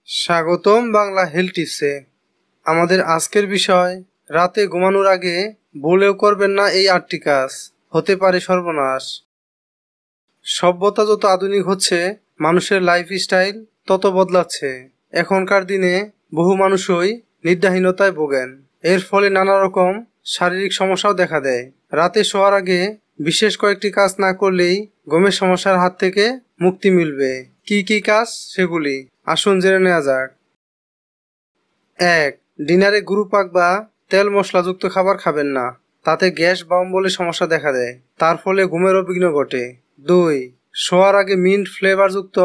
স্বাগতম বাংলা হেলথ টিপসে। আমাদের আজকের বিষয়, রাতে ঘুমানোর আগে ভুলেও করবেন না এই 8টি কাজ, হতে পারে সর্বনাশ। সভ্যতা যত আধুনিক হচ্ছে, মানুষের লাইফস্টাইল তত বদলাচ্ছে। এখনকার দিনে বহু মানুষই নিদ্রাহীনতায় ভোগেন। এর ফলে নানা রকম শারীরিক সমস্যাও দেখা দেয়। রাতে শোয়ার আগে বিশেষ কয়েকটি কাজ না করলেই ঘুমের সমস্যার হাত থেকে মুক্তি মিলবে। কি কি কাজ সেগুলি আসুন জেনে নেওয়া যাক। 1. ডিনারে গুরু পাক বা তেল মশলাযুক্ত খাবার খাবেন না। তাতে গ্যাস বা অম্বলের সমস্যা দেখা দেয়, তার ফলে ঘুমেরও বিঘ্ন ঘটে। 2. শোয়ার আগে মিন্ট ফ্লেভারযুক্ত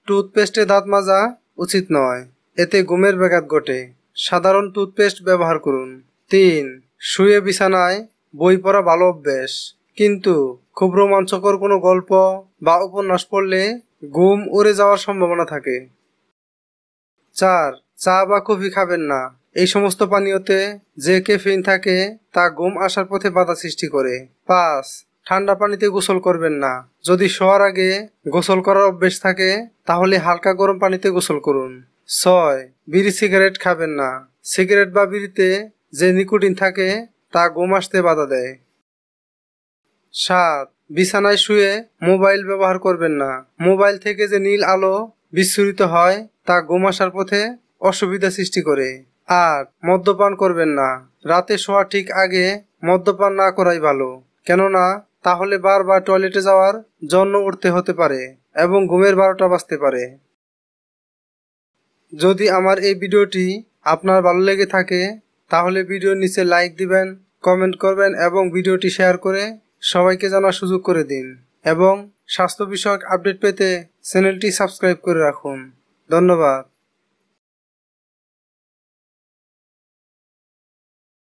টুথপেস্টে দাঁত মাজা উচিত নয়, এতে ঘুমের ব্যাঘাত ঘটে। সাধারণ টুথপেস্ট ব্যবহার করুন। 3. শুয়ে বিছানায় বই পড়া ভালো অভ্যেস, কিন্তু খুব রোমাঞ্চকর কোনো গল্প বা উপন্যাস পড়লে ঘুম উড়ে যাওয়ার সম্ভাবনা থাকে। 4. চা বা কফি খাবেন না। এই সমস্ত পানীয়তে যে ক্যাফিন থাকে তা ঘুম আসার পথে বাধা সৃষ্টি করে। 5. ঠান্ডা পানিতে গোসল করবেন না। যদি শোয়ার আগে গোসল করার অভ্যেস থাকে তাহলে হালকা গরম পানিতে গোসল করুন। 6. বিড়ি সিগারেট খাবেন না। সিগারেট বা বিড়িতে যে নিকোটিন থাকে তা ঘুম আসতে বাধা দেয়। 7. বিছানায় শুয়ে মোবাইল ব্যবহার করবেন না। মোবাইল থেকে যে নীল আলো বিচ্ছুরিত হয় তা ঘুম আসার পথে অসুবিধা সৃষ্টি করে। 8. মদ্যপান করবেন না। রাতে শোয়ার ঠিক আগে মদ্যপান না করাই ভালো, কেননা তাহলে বারবার টয়লেটে যাওয়ার জন্য উঠতে হতে পারে এবং ঘুমের 12টা বাজতে পারে। যদি আমার এই ভিডিওটি আপনার ভালো লেগে থাকে তাহলে ভিডিওর নিচে লাইক দিবেন, কমেন্ট করবেন এবং ভিডিওটি শেয়ার করে সবাইকে জানার সুযোগ করে দিন, এবং স্বাস্থ্য বিষয়ক আপডেট পেতে চ্যানেলটি সাবস্ক্রাইব করে রাখুন। ধন্যবাদ।